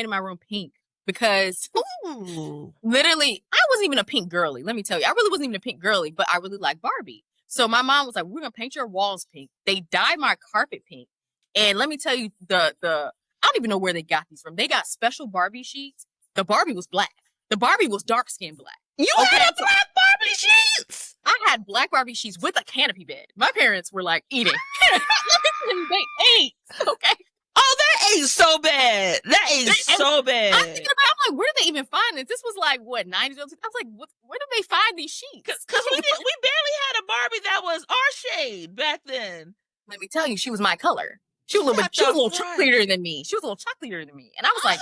my room pink because Ooh. literally, I wasn't even a pink girly. Let me tell you, I really wasn't even a pink girly, but I really like Barbie. So my mom was like, "We're gonna paint your walls pink." They dyed my carpet pink, and let me tell you, the I don't even know where they got these from. They got special Barbie sheets. The Barbie was black. The Barbie was dark skin black. You had a black Barbie sheets? I had black Barbie sheets with a canopy bed. My parents were like eating. They ate. Okay. Oh, that ain't so bad. That ain't so bad. I'm thinking about, I'm like, where did they even find this? This was like, what, 90s? I was like, where did they find these sheets? Because we barely had a Barbie that was our shade back then. Let me tell you, she was my color. She was a little chocolater than me. She was a little chocolater than me. And I was like,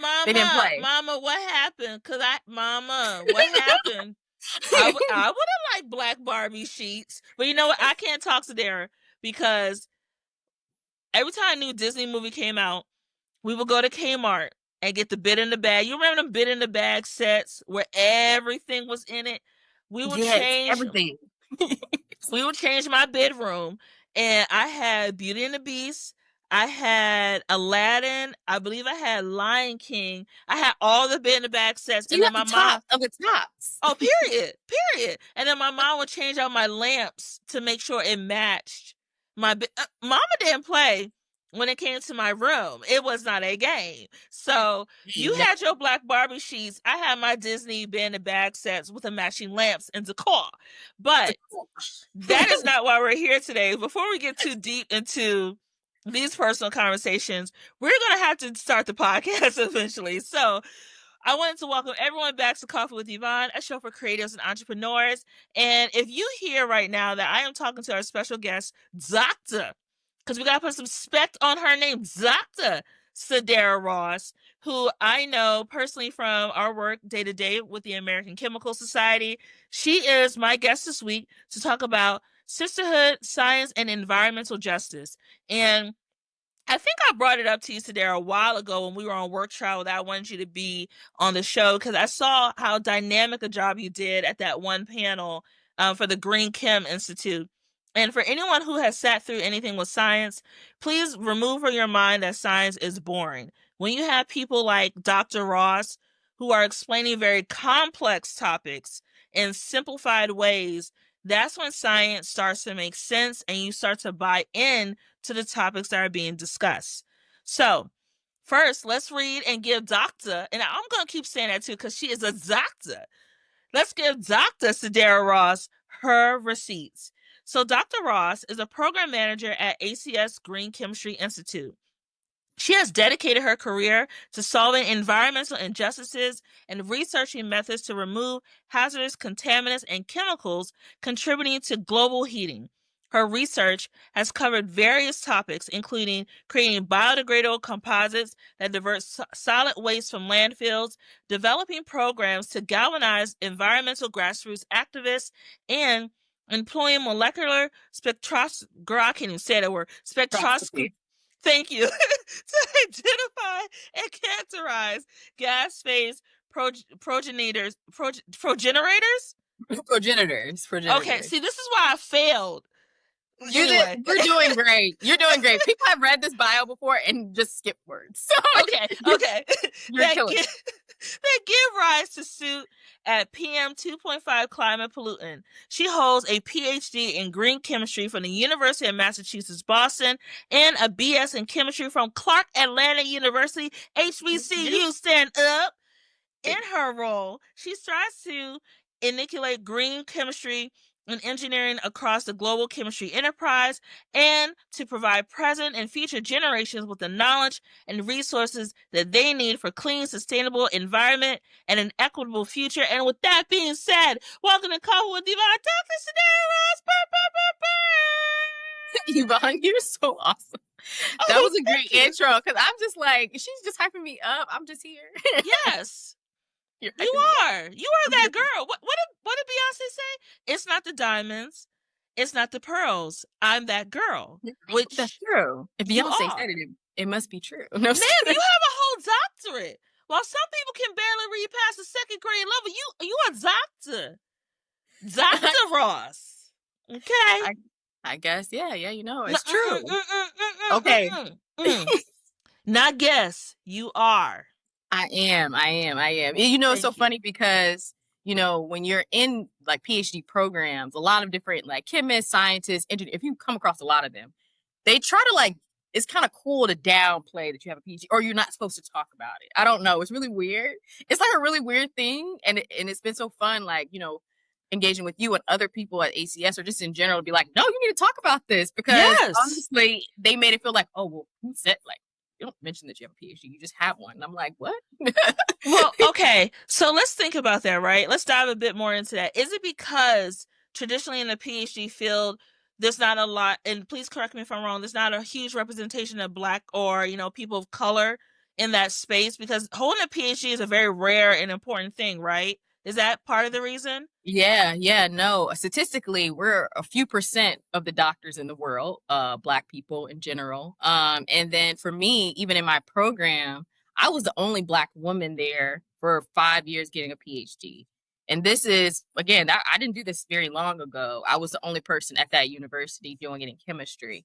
Mama, they didn't play. Mama, what happened? Mama, what happened? I would have liked black Barbie sheets. But you know what? I can't talk to Sederra because every time a new Disney movie came out, we would go to Kmart and get the bid in the bag. You remember them bid in the bag sets where everything was in it? We would change everything. We would change my bedroom, and I had Beauty and the Beast. I had Aladdin. I believe I had Lion King. I had all the bid in the bag sets. And then my mom of the tops. Oh, period. And then my mom would change out my lamps to make sure it matched my Mama didn't play when it came to my room. It was not a game. So you had your black Barbie sheets. I had my Disney bed and bag sets with the matching lamps and decor. But that is not why we're here today. Before we get too deep into these personal conversations, we're going to have to start the podcast eventually. So I wanted to welcome everyone back to Coffee with Yvonne, a show for creatives and entrepreneurs. And if you hear right now that I am talking to our special guest, Dr., because we got to put some respect on her name, Dr. Sederra Ross, who I know personally from our work day-to-day with the American Chemical Society. She is my guest this week to talk about sisterhood, science, and environmental justice. And I think I brought it up to you, Sederra, a while ago when we were on work trial that I wanted you to be on the show because I saw how dynamic a job you did at that one panel for the Green Chem Institute. And for anyone who has sat through anything with science, please remove from your mind that science is boring. When you have people like Dr. Ross who are explaining very complex topics in simplified ways, that's when science starts to make sense and you start to buy in to the topics that are being discussed. So first, let's read and give Dr. and I'm going to keep saying that too because she is a doctor. Let's give Dr. Sederra Ross her receipts. So Dr. Ross is a program manager at ACS Green Chemistry Institute. She has dedicated her career to solving environmental injustices and researching methods to remove hazardous contaminants and chemicals contributing to global heating. Her research has covered various topics, including creating biodegradable composites that divert solid waste from landfills, developing programs to galvanize environmental grassroots activists, and employing molecular spectroscopy. I can't even say that word. Spectroscopy. Thank you. To identify and characterize gas phase progenitors. Okay, see, this is why I failed. You're doing great. You're doing great. People have read this bio before and just skip words. So okay. You're killing it. That give rise to suit at PM 2.5 climate pollutant. She holds a PhD in green chemistry from the University of Massachusetts, Boston, and a BS in chemistry from Clark Atlanta University, HBCU. Stand up. In her role, she strives to inoculate green chemistry and engineering across the global chemistry enterprise and to provide present and future generations with the knowledge and resources that they need for clean, sustainable environment and an equitable future. And with that being said, welcome to Coffee with Yvonne, Dr. Sederra Ross. Yvonne, you're so awesome. That was a great intro because I'm just like, she's just hyping me up. I'm just here. Yes. You are that girl. What did Beyonce say? It's not the diamonds, it's not the pearls. I'm that girl. Which that's true. If Beyonce said it must be true. No, ma'am, you have a whole doctorate. While some people can barely read past the second grade level, you a doctor. Dr. Ross. Okay. I guess, yeah, you know, it's true. Okay. Not guess, you are. I am. You know, it's so Thank you. funny because, you know, when you're in like PhD programs, a lot of different like chemists, scientists, engineers, if you come across a lot of them, they try to like, it's kind of cool to downplay that you have a PhD or you're not supposed to talk about it. I don't know. It's really weird. It's like a really weird thing. And it's been so fun, like, you know, engaging with you and other people at ACS or just in general to be like, no, you need to talk about this because Yes. honestly, they made it feel like, oh, well, who said like, you don't mention that you have a PhD, you just have one. And I'm like, what? Well, okay. So let's think about that, right? Let's dive a bit more into that. Is it because traditionally in the PhD field, there's not a lot, and please correct me if I'm wrong, there's not a huge representation of Black or, people of color in that space? Because holding a PhD is a very rare and important thing, right? Is that part of the reason? Yeah, no. Statistically, we're a few percent of the doctors in the world, Black people in general. And then for me, even in my program, I was the only Black woman there for 5 years getting a PhD. And this is, again, I didn't do this very long ago. I was the only person at that university doing it in chemistry.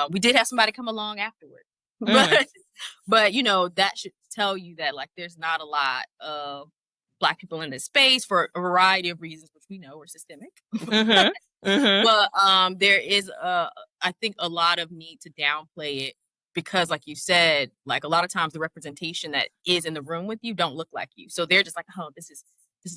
We did have somebody come along afterward, Mm. but you know, that should tell you that like there's not a lot of Black people in this space for a variety of reasons, which we know are systemic. Mm-hmm. Mm-hmm. But there is I think a lot of need to downplay it because, like you said, like a lot of times the representation that is in the room with you don't look like you. So they're just like, oh, this is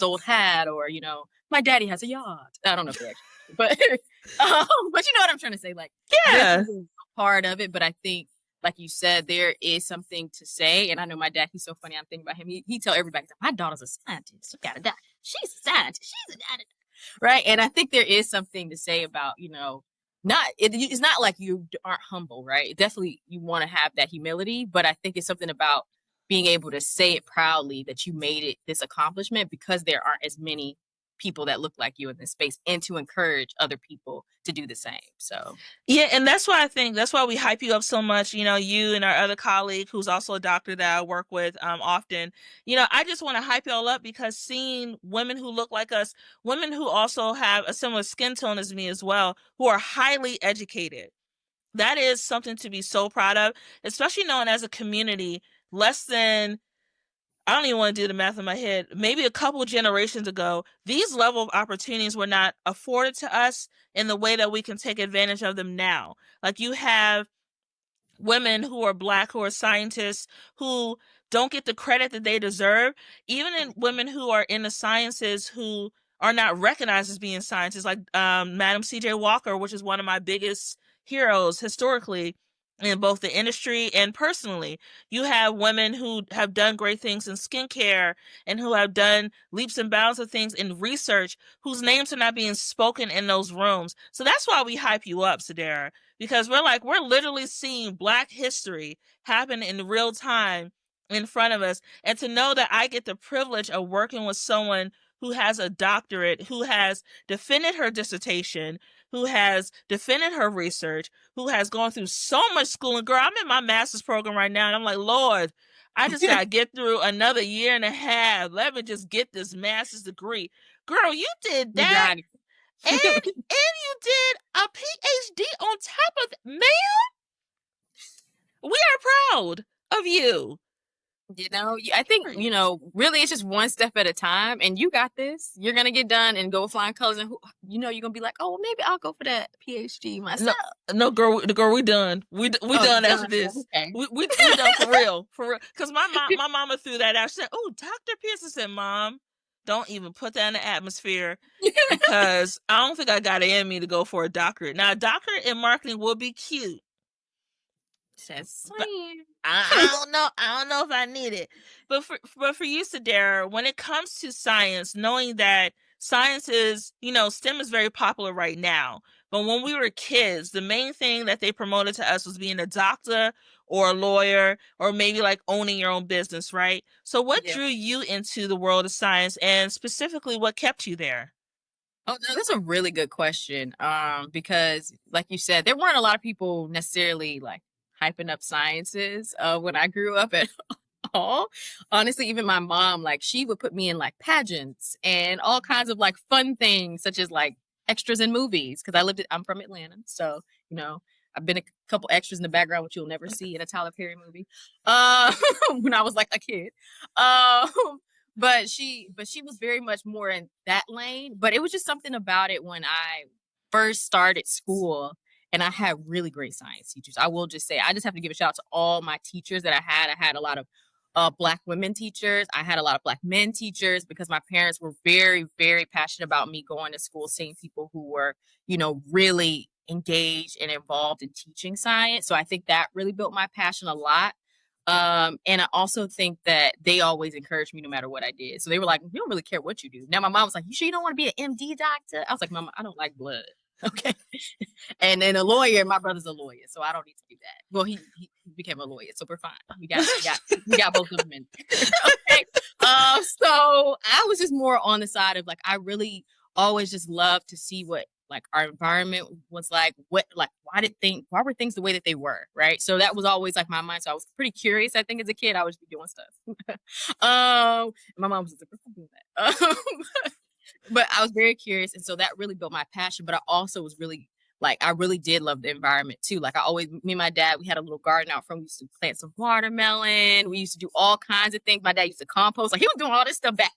old hat, or you know, my daddy has a yacht. I don't know if they actually, but but you know what I'm trying to say. Like this Yeah. is a part of it, but I think like you said, there is something to say. And I know my dad, he's so funny. I'm thinking about him. He tell everybody, my daughter's a scientist. You gotta die. She's a scientist. She's a da, da, da. Right. And I think there is something to say about, you know, it's not like you aren't humble, right? Definitely you want to have that humility, but I think it's something about being able to say it proudly that you made it this accomplishment because there aren't as many people that look like you in this space and to encourage other people to do the same. So Yeah, and that's why I think that's why we hype you up so much. You and our other colleague who's also a doctor that I work with often. I just want to hype y'all up because seeing women who look like us, women who also have a similar skin tone as me as well, who are highly educated. That is something to be so proud of, especially knowing as a community, less than I don't even want to do the math in my head. Maybe a couple generations ago, these level of opportunities were not afforded to us in the way that we can take advantage of them now. Like you have women who are Black, who are scientists, who don't get the credit that they deserve, even in women who are in the sciences who are not recognized as being scientists, like Madam C.J. Walker, which is one of my biggest heroes historically in both the industry and personally. You have women who have done great things in skincare and who have done leaps and bounds of things in research whose names are not being spoken in those rooms. So that's why we hype you up, Sederra, because we're literally seeing Black history happen in real time in front of us. And to know that I get the privilege of working with someone who has a doctorate, who has defended her dissertation, who has defended her research, who has gone through so much schooling. Girl, I'm in my master's program right now, and I'm like, Lord, I just gotta get through another year and a half. Let me just get this master's degree. Girl, you did you that, got and it. you did a PhD on top of it. Man, we are proud of you. You know, I think, you know, really it's just one step at a time and you got this. You're going to get done and go flying colors and you know, you're going to be like, oh, well, maybe I'll go for that PhD No, myself. no, girl, we done. We Oh, done after done. this. Okay. We done for real, for real. Cause my mama threw that out. She said, "Oh, Dr. Pearson said, Mom, don't even put that in the atmosphere because I don't think I got it in me to go for a doctorate. Now, a doctorate in marketing would be cute, Just but saying. I don't know. I don't know if I need it. But for you, Sederra, when it comes to science, knowing that science is, STEM is very popular right now. But when we were kids, the main thing that they promoted to us was being a doctor or a lawyer or maybe like owning your own business, right? So what Yeah. drew you into the world of science and specifically what kept you there? Oh, no, that's a really good question. Because like you said, there weren't a lot of people necessarily like hyping up sciences when I grew up at all. Honestly, even my mom, like she would put me in like pageants and all kinds of like fun things, such as like extras in movies. Because I'm from Atlanta, so you know, I've been a couple extras in the background, which you'll never see in a Tyler Perry movie. When I was like a kid. But she was very much more in that lane. But it was just something about it when I first started school and I had really great science teachers. I will just say, I just have to give a shout out to all my teachers that I had. I had a lot of Black women teachers. I had a lot of Black men teachers because my parents were very, very passionate about me going to school, seeing people who were, you know, really engaged and involved in teaching science. So I think that really built my passion a lot. And I also think that they always encouraged me no matter what I did. So they were like, "You don't really care what you do." Now my mom was like, "You sure you don't want to be an MD doctor?" I was like, "Mama, I don't like blood." Okay. And then a lawyer, my brother's a lawyer, so I don't need to do that. Well, he became a lawyer, so we're fine. We got both of them in there. Okay. So I was just more on the side of like, I really always just love to see what like our environment was like, what like why were things the way that they were, right? So that was always like my mind. So I was pretty curious. I think as a kid, I would just be doing stuff. My mom was just like, "Don't do that." But I was very curious, and so that really built my passion. But I also was really like, I really did love the environment too. Like I always, me and my dad, we had a little garden out front. We used to plant some watermelon. We used to do all kinds of things. My dad used to compost. Like he was doing all this stuff back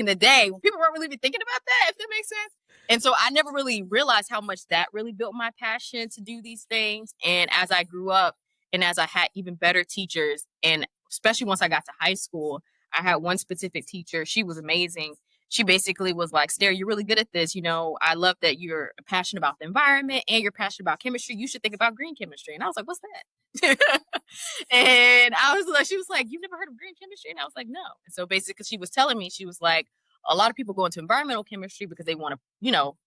in the day when people weren't really even thinking about that, if that makes sense. And so I never really realized how much that really built my passion to do these things. And as I grew up and as I had even better teachers, and especially once I got to high school, I had one specific teacher. She was amazing. She basically was like, "Sederra, you're really good at this. You know, I love that you're passionate about the environment and you're passionate about chemistry. You should think about green chemistry." And I was like, "What's that?" And I was like, she was like, "You've never heard of green chemistry?" And I was like, "No." And so basically she was telling me, she was like, a lot of people go into environmental chemistry because they want to, you know,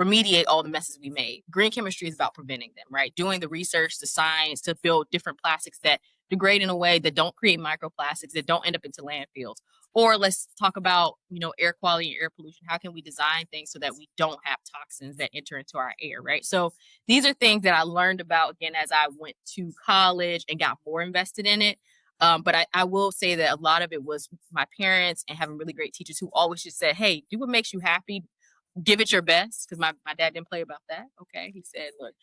remediate all the messes we made. Green chemistry is about preventing them, right? Doing the research, the science to build different plastics that degrade in a way that don't create microplastics, that don't end up into landfills. Or let's talk about, you know, air quality and air pollution. How can we design things so that we don't have toxins that enter into our air, right? So these are things that I learned about again as I went to college and got more invested in it. But I will say that a lot of it was my parents and having really great teachers who always just said, "Hey, do what makes you happy, give it your best," because my dad didn't play about that. Okay. He said, "Look,"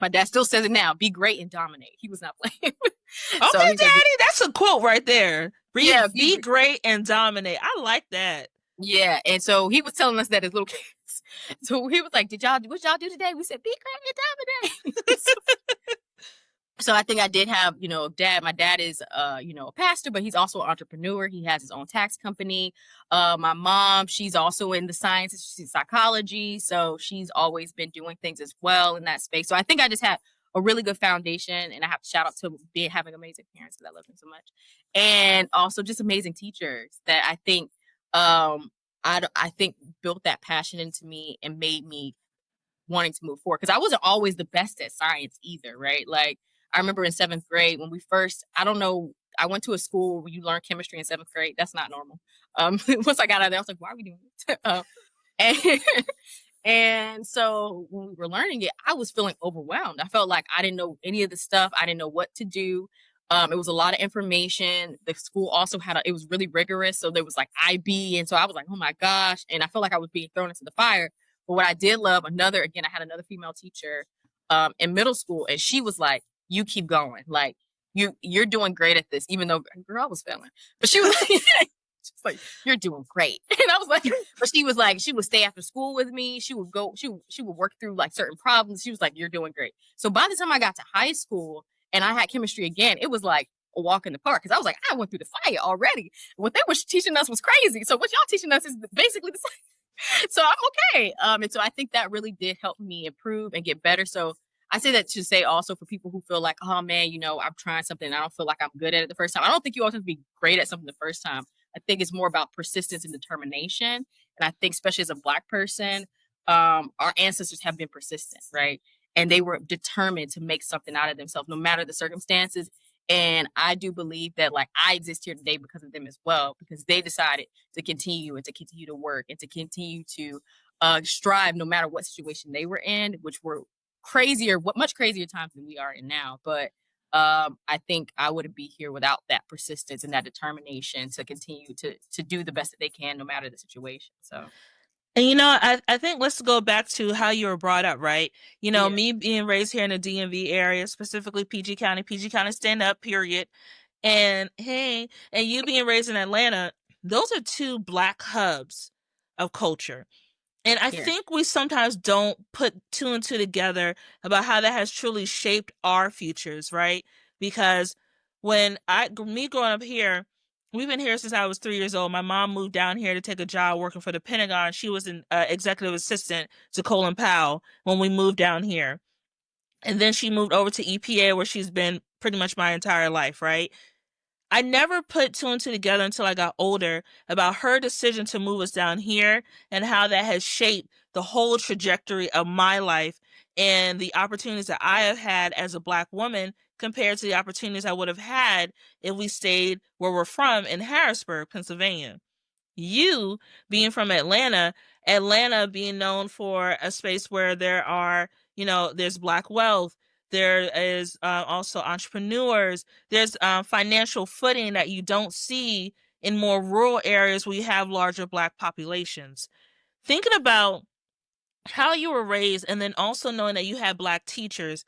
my dad still says it now, "Be great and dominate." He was not playing. So Okay, he's like, Daddy, that's a quote right there. yeah, Be great and dominate. I like that. yeah. And so he was telling us that as little kids. So he was like, what y'all do today? We said, "Be great and dominate." So I think I did have, you know, dad. My dad is, you know, a pastor, but he's also an entrepreneur. He has his own tax company. My mom, she's also in the sciences, she's psychology. So she's always been doing things as well in that space. So I think I just had a really good foundation, and I have to shout out to having amazing parents because I love them so much. And also just amazing teachers that I think, I think built that passion into me and made me wanting to move forward because I wasn't always the best at science either, right? Like I remember in seventh grade when we first, I don't know, I went to a school where you learn chemistry in seventh grade. That's not normal. Once I got out of there, I was like, "Why are we doing this?" And, and so when we were learning it, I was feeling overwhelmed. I felt like I didn't know any of the stuff. I didn't know what to do. It was a lot of information. The school also it was really rigorous. So there was like IB. And so I was like, "Oh my gosh." And I felt like I was being thrown into the fire. But what I did love, I had another female teacher in middle school, and she was like, "You keep going. Like you're doing great at this," even though girl I was failing. But she was like, she's like, "You're doing great." And I was like, but she was like, she would stay after school with me. She would go, she would work through like certain problems. She was like, "You're doing great." So by the time I got to high school and I had chemistry again, it was like a walk in the park because I was like, I went through the fire already. What they were teaching us was crazy. So what y'all teaching us is basically the same. So I'm okay. And so I think that really did help me improve and get better. So I say that to say also for people who feel like, "Oh man, you know, I'm trying something and I don't feel like I'm good at it the first time." I don't think you always have to be great at something the first time. I think it's more about persistence and determination. And I think especially as a Black person, our ancestors have been persistent, right? And they were determined to make something out of themselves, no matter the circumstances. And I do believe that like I exist here today because of them as well, because they decided to continue and to continue to work and to continue to strive no matter what situation they were in, which were much crazier times than we are in now. But I think I wouldn't be here without that persistence and that determination to continue to do the best that they can no matter the situation. So And I think let's go back to how you were brought up, right? Yeah, Me being raised here in the DMV area, specifically PG County stand up, period. And hey, and you being raised in Atlanta, those are two black hubs of culture. And I yeah, think we sometimes don't put two and two together about how that has truly shaped our futures, right? Because me growing up here, we've been here since I was 3 years old. My mom moved down here to take a job working for the Pentagon. She was an executive assistant to Colin Powell when we moved down here. And then she moved over to EPA, where she's been pretty much my entire life, right? I never put two and two together until I got older about her decision to move us down here and how that has shaped the whole trajectory of my life and the opportunities that I have had as a Black woman compared to the opportunities I would have had if we stayed where we're from in Harrisburg, Pennsylvania. You being from Atlanta, Atlanta being known for a space where there's Black wealth, there is also entrepreneurs, there's financial footing that you don't see in more rural areas where you have larger Black populations. Thinking about how you were raised and then also knowing that you had Black teachers,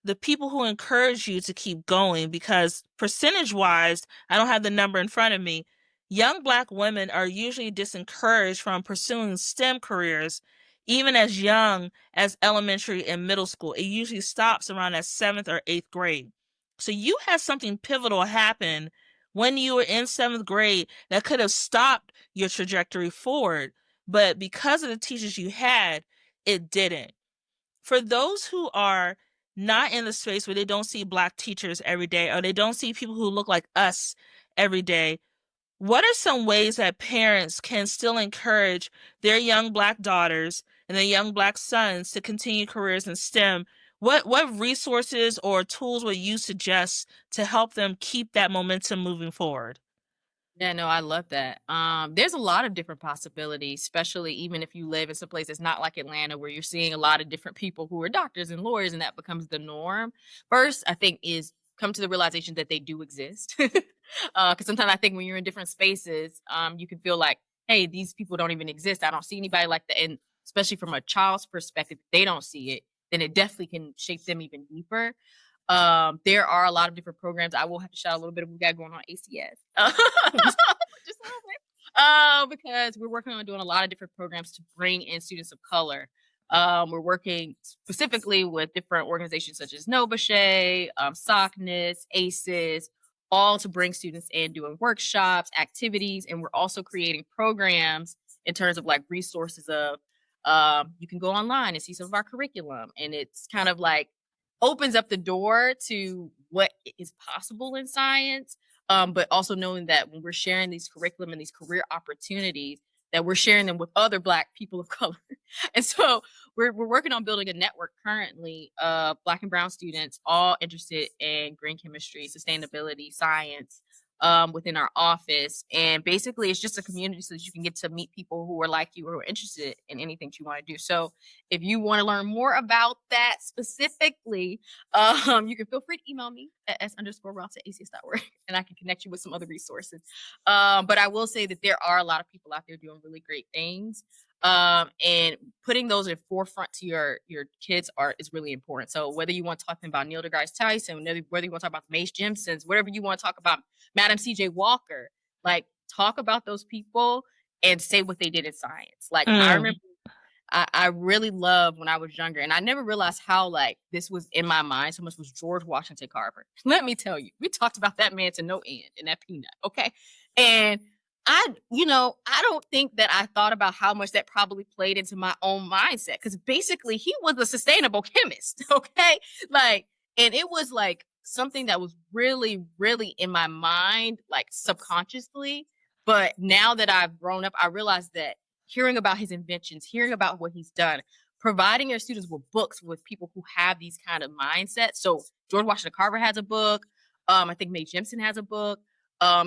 the people who encourage you to keep going, because percentage wise, I don't have the number in front of me. Young Black women are usually disencouraged from pursuing STEM careers, even as young as elementary and middle school. It usually stops around that seventh or eighth grade. So you had something pivotal happen when you were in seventh grade that could have stopped your trajectory forward. But because of the teachers you had, it didn't. For those who are not in the space where they don't see Black teachers every day, or they don't see people who look like us every day, what are some ways that parents can still encourage their young Black daughters and their young Black sons to continue careers in STEM? What resources or tools would you suggest to help them keep that momentum moving forward? yeah. No, I love that. There's a lot of different possibilities, especially even if you live in some place that's not like Atlanta, where you're seeing a lot of different people who are doctors and lawyers, and that becomes the norm. First, I think is come to the realization that they do exist. Because sometimes I think when you're in different spaces, you can feel like, hey, these people don't even exist. I don't see anybody like that. And especially from a child's perspective, if they don't see it, then it definitely can shape them even deeper. There are a lot of different programs. I will have to shout a little bit of what we got going on ACS. Just a little bit. Because we're working on doing a lot of different programs to bring in students of color. We're working specifically with different organizations such as Novashay, SOCNIS, ACES, all to bring students in doing workshops, activities, and we're also creating programs in terms of like resources of you can go online and see some of our curriculum, and it's kind of like opens up the door to what is possible in science. But also knowing that when we're sharing these curriculum and these career opportunities, that we're sharing them with other Black people of color. And so we're working on building a network currently of Black and brown students all interested in green chemistry, sustainability, science, within our office. And basically it's just a community so that you can get to meet people who are like you or who are interested in anything you want to do. So if you want to learn more about that specifically, you can feel free to email me at s_ross@acs.org and I can connect you with some other resources. But I will say that there are a lot of people out there doing really great things. And putting those in forefront to your kids' art is really important. So whether you want to talk about Neil deGrasse Tyson, whether you want to talk about the Mace Jimsons, whatever you want to talk about, Madam C.J. Walker, like talk about those people and say what they did in science. Like I Mm. remember I really loved when I was younger, and I never realized how like this was in my mind so much, was George Washington Carver. Let me tell you, we talked about that man to no end in that peanut, okay? And I don't think that I thought about how much that probably played into my own mindset because basically he was a sustainable chemist, okay? Like, and it was like something that was really, really in my mind, like subconsciously. But now that I've grown up, I realize that hearing about his inventions, hearing about what he's done, providing your students with books with people who have these kind of mindsets. So George Washington Carver has a book. I think Mae Jemison has a book.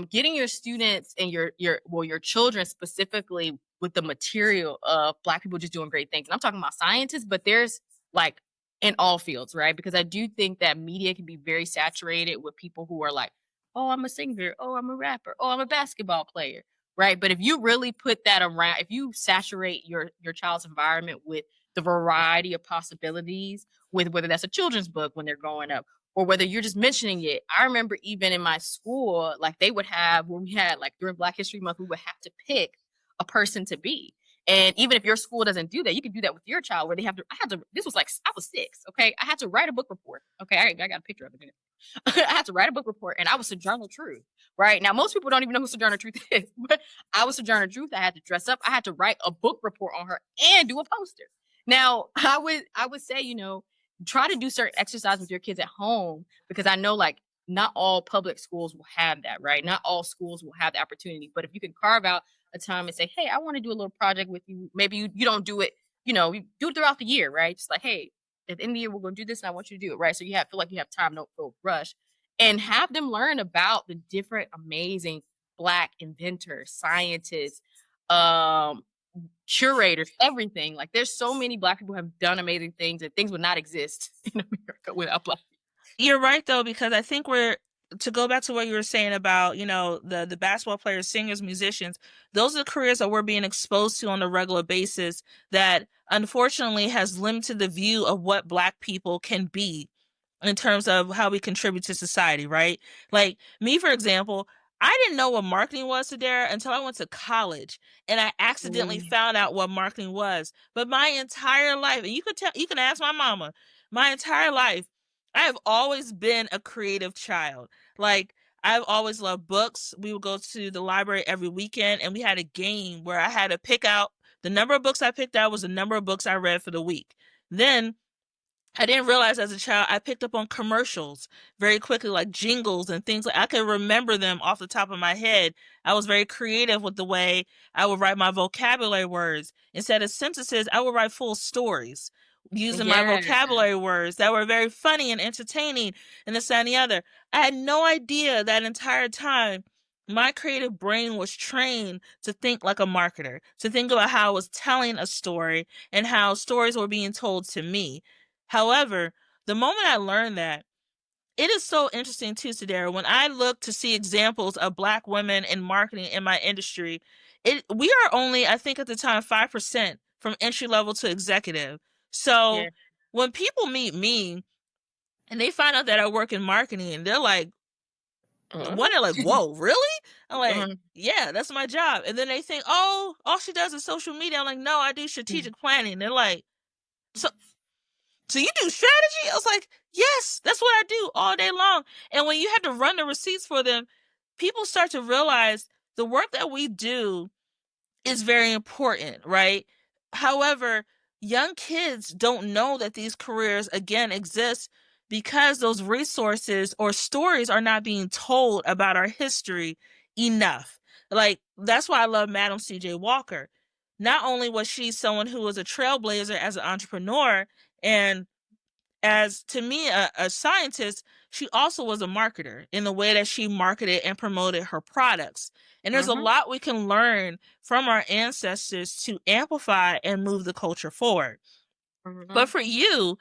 Getting your students and your children specifically with the material of Black people just doing great things. And I'm talking about scientists, but there's like in all fields, right? Because I do think that media can be very saturated with people who are like, oh, I'm a singer, oh, I'm a rapper, oh, I'm a basketball player, right? But if you really put that around, if you saturate your child's environment with the variety of possibilities, with whether that's a children's book when they're growing up, or whether you're just mentioning it. I remember even in my school, like they would have, when we had like during Black History Month, we would have to pick a person to be. And even if your school doesn't do that, you can do that with your child where they have to, I had to, this was like, I was 6, okay? I had to write a book report. Okay, I got a picture of it. I had to write a book report and I was Sojourner Truth, right? Now, most people don't even know who Sojourner Truth is, but I was Sojourner Truth. I had to dress up. I had to write a book report on her and do a poster. Now, I would say, try to do certain exercise with your kids at home because I know like not all public schools will have that, right? Not all schools will have the opportunity. But if you can carve out a time and say, hey, I want to do a little project with you. Maybe you don't do it, you do it throughout the year, right? Just like, hey, at the end of the year, we're going to do this and I want you to do it, right? So feel like you have time, don't feel rushed. And have them learn about the different amazing Black inventors, scientists, um, curators, everything. Like there's so many Black people who have done amazing things and things would not exist in America without Black people. You're right though, because I think to go back to what you were saying about, the basketball players, singers, musicians, those are the careers that we're being exposed to on a regular basis that unfortunately has limited the view of what Black people can be in terms of how we contribute to society, right? Like me, for example, I didn't know what marketing was, Sederra, until I went to college and I accidentally Mm. found out what marketing was. But my entire life, and you can ask my mama, my entire life, I have always been a creative child. Like I've always loved books. We would go to the library every weekend and we had a game where I had to pick out the number of books I picked out was the number of books I read for the week. Then I didn't realize as a child I picked up on commercials very quickly, like jingles and things like I could remember them off the top of my head. I was very creative with the way I would write my vocabulary words. Instead of sentences, I would write full stories using my Yeah. vocabulary words that were very funny and entertaining and this and the other. I had no idea that entire time my creative brain was trained to think like a marketer, to think about how I was telling a story and how stories were being told to me. However, the moment I learned that, it is so interesting too, Sederra. When I look to see examples of Black women in marketing in my industry, we are only, I think at the time, 5% from entry level to executive. So Yeah. when people meet me and they find out that I work in marketing, they're like, Uh, one, they're like, whoa, really? I'm like, uh, yeah, that's my job. And then they think, oh, all she does is social media. I'm like, no, I do strategic planning. They're like, so so you do strategy? I was like, yes, that's what I do all day long. And when you have to run the receipts for them, people start to realize the work that we do is very important, right? However, young kids don't know that these careers, again, exist because those resources or stories are not being told about our history enough. Like, that's why I love Madam C.J. Walker. Not only was she someone who was a trailblazer as an entrepreneur and as to me a scientist, she also was a marketer in the way that she marketed and promoted her products. And there's a uh-huh. lot we can learn from our ancestors to amplify and move the culture forward. Uh-huh. But for you,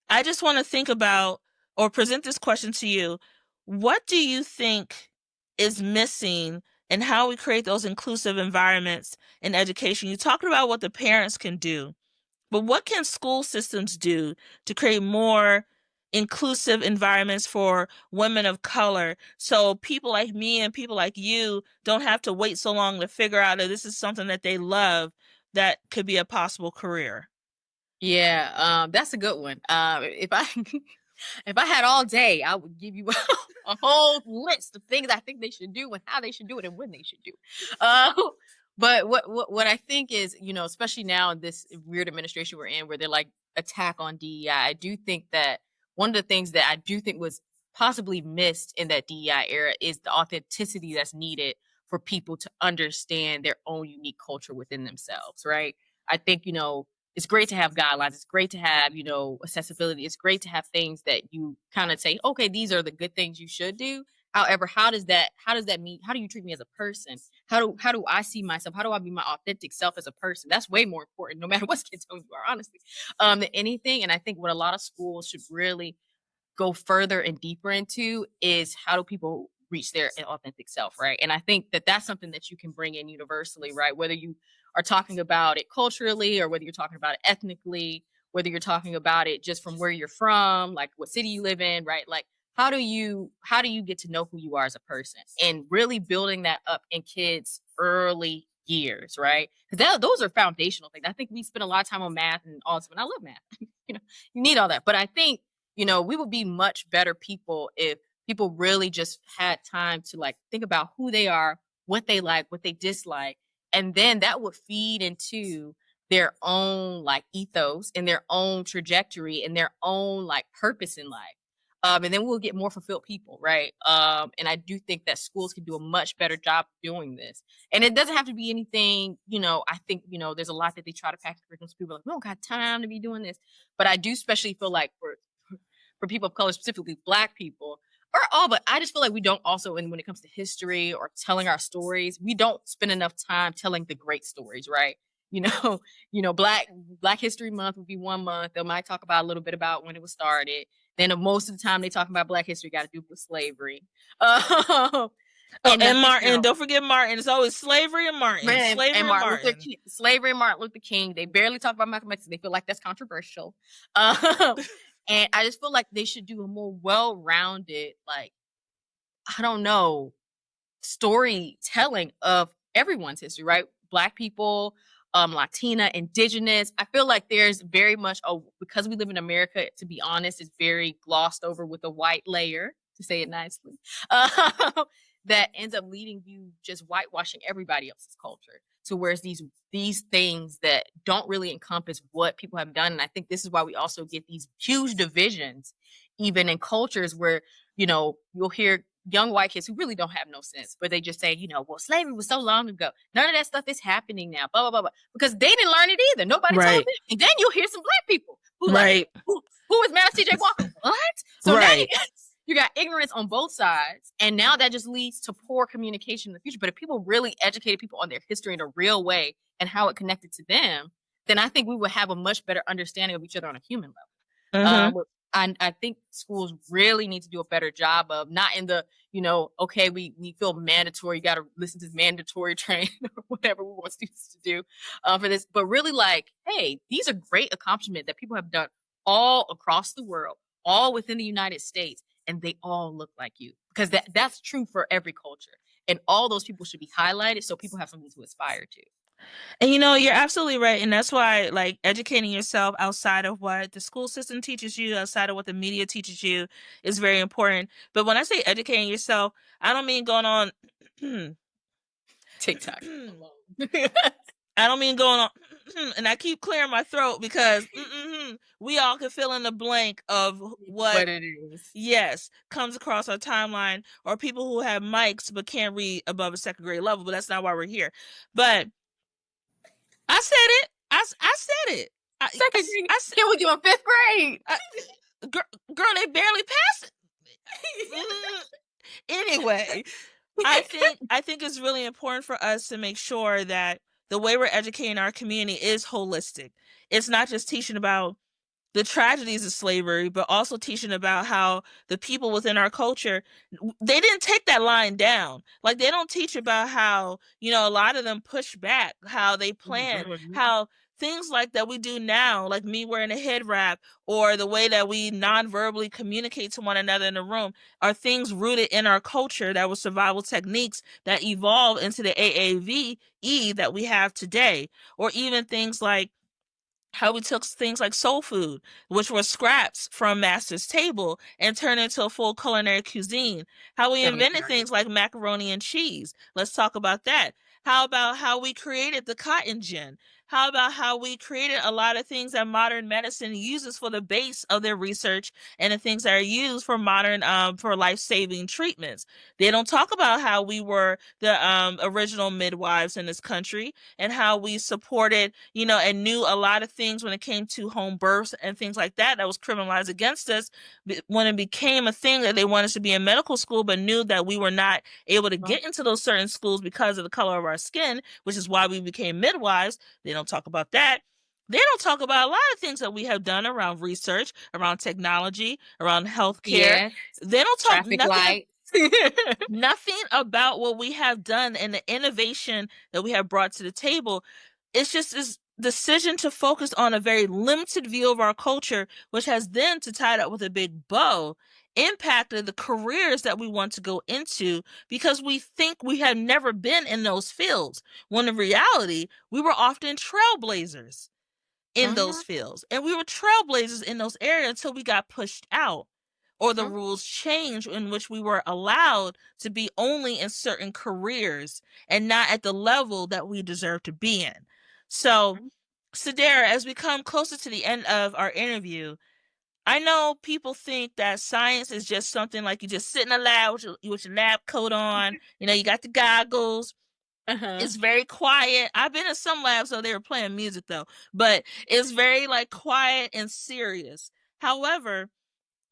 I just want to think about or present this question to you. What do you think is missing and how we create those inclusive environments in education? You talked about what the parents can do, but what can school systems do to create more inclusive environments for women of color so people like me and people like you don't have to wait so long to figure out that this is something that they love that could be a possible career? Yeah, that's a good one. If I if I had all day, I would give you a whole list of things I think they should do and how they should do it and when they should do it. But what I think is, especially now in this weird administration we're in, where they're like attack on DEI, I do think that one of the things that I do think was possibly missed in that DEI era is the authenticity that's needed for people to understand their own unique culture within themselves, right? I think, it's great to have guidelines. It's great to have, accessibility. It's great to have things that you kind of say, okay, these are the good things you should do. However, how does that mean? How do you treat me as a person? How do I see myself? How do I be my authentic self as a person? That's way more important, no matter what skin tone you are, honestly, than anything. And I think what a lot of schools should really go further and deeper into is how do people reach their authentic self, right? And I think that that's something that you can bring in universally, right? Whether you are talking about it culturally or whether you're talking about it ethnically, whether you're talking about it just from where you're from, like what city you live in, right? Like how do you get to know who you are as a person and really building that up in kids early years, right? Because those are foundational things. I think we spend a lot of time on math and all this, and I love math. You know, you need all that. But I think, we would be much better people if people really just had time to like think about who they are, what they like, what they dislike, and then that would feed into their own like ethos and their own trajectory and their own like purpose in life. And then we'll get more fulfilled people, right? And I do think that schools can do a much better job doing this. And it doesn't have to be anything, I think, there's a lot that they try to pack curriculum. People are like, we don't got time to be doing this. But I do especially feel like for people of color, specifically Black people, or all, but I just feel like we don't also, and when it comes to history or telling our stories, we don't spend enough time telling the great stories, right? Black History Month would be 1 month. They might talk about a little bit about when it was started. Then most of the time they talk about Black history got to do with slavery. And Martin, don't forget Martin. It's always slavery and Martin. Slavery and Martin. Slavery and Martin Luther King. They barely talk about Malcolm X. They feel like that's controversial. And I just feel like they should do a more well-rounded, like, I don't know, storytelling of everyone's history, right? Black people, Latina, Indigenous. I feel like there's very much, because we live in America, to be honest, it's very glossed over with a white layer, to say it nicely, that ends up leading you just whitewashing everybody else's culture. So whereas these things that don't really encompass what people have done. And I think this is why we also get these huge divisions, even in cultures where, you'll hear young white kids who really don't have no sense, but they just say, well, slavery was so long ago. None of that stuff is happening now, blah, blah, blah, blah. Because they didn't learn it either. Nobody told them. And then you'll hear some Black people who like, who is Master T.J. Walker? What? So now you got ignorance on both sides. And now that just leads to poor communication in the future. But if people really educated people on their history in a real way and how it connected to them, then I think we would have a much better understanding of each other on a human level. I think schools really need to do a better job of not in the, okay, we feel mandatory. You got to listen to this mandatory train or whatever we want students to do for this. But really like, hey, these are great accomplishments that people have done all across the world, all within the United States. And they all look like you, because that's true for every culture. And all those people should be highlighted so people have something to aspire to. And you're absolutely right. And that's why like educating yourself outside of what the school system teaches you, outside of what the media teaches you, is very important. But when I say educating yourself, I don't mean going on TikTok. I don't mean going on and I keep clearing my throat because we all can fill in the blank of what it is. Yes, comes across our timeline, or people who have mics but can't read above a second grade level. But that's not why we're here. But I said it. I said it. Second grade. Can we do in 5th grade? Girl, they barely passed it. Anyway, I think it's really important for us to make sure that the way we're educating our community is holistic. It's not just teaching about the tragedies of slavery, but also teaching about how the people within our culture, they didn't take that line down. Like they don't teach about how, a lot of them push back, how they plan, how things like that we do now, like me wearing a head wrap, or the way that we non-verbally communicate to one another in the room, are things rooted in our culture that were survival techniques that evolved into the AAVE that we have today. Or even things like how we took things like soul food, which were scraps from master's table, and turned into a full culinary cuisine. How we invented things like macaroni and cheese. Let's talk about that. How about how we created the cotton gin? How about how we created a lot of things that modern medicine uses for the base of their research, and the things that are used for modern, for life-saving treatments? They don't talk about how we were the original midwives in this country, and how we supported, and knew a lot of things when it came to home births and things like that was criminalized against us when it became a thing that they wanted us to be in medical school, but knew that we were not able to get into those certain schools because of the color of our skin, which is why we became midwives. They don't talk about that. They don't talk about a lot of things that we have done around research, around technology, around healthcare. Yes. They don't talk traffic lights. Nothing about what we have done and the innovation that we have brought to the table. It's just this decision to focus on a very limited view of our culture, which has then, to tie it up with a big bow, impacted the careers that we want to go into because we think we have never been in those fields, when in reality, we were often trailblazers in those fields. And we were trailblazers in those areas until we got pushed out or the rules changed in which we were allowed to be only in certain careers and not at the level that we deserve to be in. So, Sederra, as we come closer to the end of our interview, I know people think that science is just something like you just sit in a lab with your lab coat on, you got the goggles. It's very quiet. I've been in some labs, so they were playing music though, but it's very like quiet and serious. However,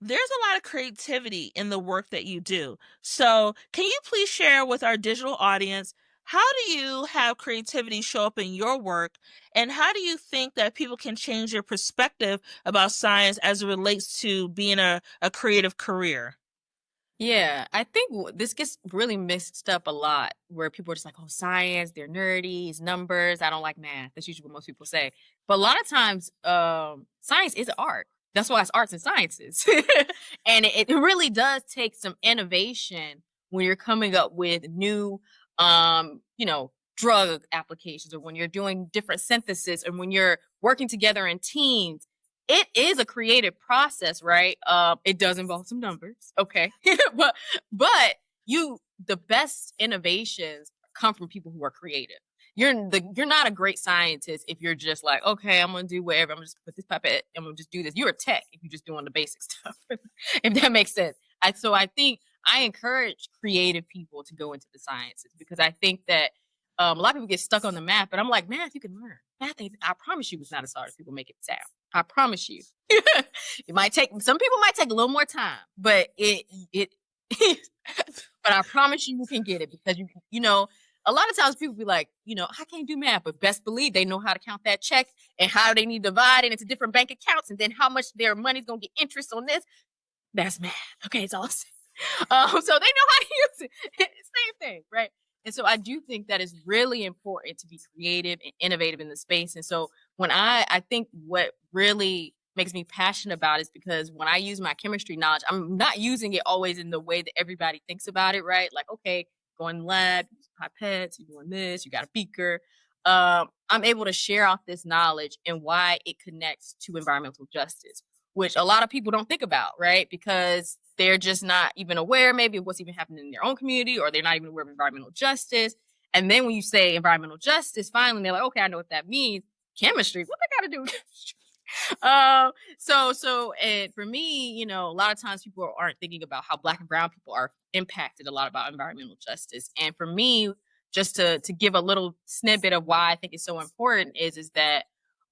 there's a lot of creativity in the work that you do. So, can you please share with our digital audience, how do you have creativity show up in your work? And how do you think that people can change their perspective about science as it relates to being a creative career? Yeah, I think this gets really mixed up a lot where people are just like, oh, science, they're nerdy, it's numbers, I don't like math. That's usually what most people say. But a lot of times, science is art. That's why it's arts and sciences. And it really does take some innovation when you're coming up with new, drug applications, or when you're doing different synthesis, and when you're working together in teams. It is a creative process, right? It does involve some numbers, okay? but the best innovations come from people who are creative. You're not a great scientist if you're just like, okay, I'm gonna do whatever. I'm just put this pipette. I'm gonna just do this. You're a tech if you're just doing the basic stuff. If that makes sense. So I think I encourage creative people to go into the sciences, because I think that a lot of people get stuck on the math, but I'm like, math you can learn. Math, I promise you, it's not as hard as people make it sound. I promise you. It might take some people might take a little more time, but it but I promise you can get it, because a lot of times people be like, I can't do math, but best believe they know how to count that check and how they need to divide it into different bank accounts, and then how much their money's gonna get interest on this. That's math. Okay, it's all so they know how to use it. Same thing, right? And so I do think that it's really important to be creative and innovative in the space. And so when I think what really makes me passionate about it is because when I use my chemistry knowledge, I'm not using it always in the way that everybody thinks about it, right? Like, okay, go in the lab, use pipettes, you're doing this, you got a beaker. I'm able to share out this knowledge and why it connects to environmental justice, which a lot of people don't think about, right? Because they're just not even aware maybe of what's even happening in their own community, or they're not even aware of environmental justice. And then when you say environmental justice, finally they're like, okay, I know what that means. Chemistry, what they got to do with chemistry? And for me, a lot of times people aren't thinking about how Black and brown people are impacted a lot about environmental justice. And for me, just to give a little snippet of why I think it's so important is that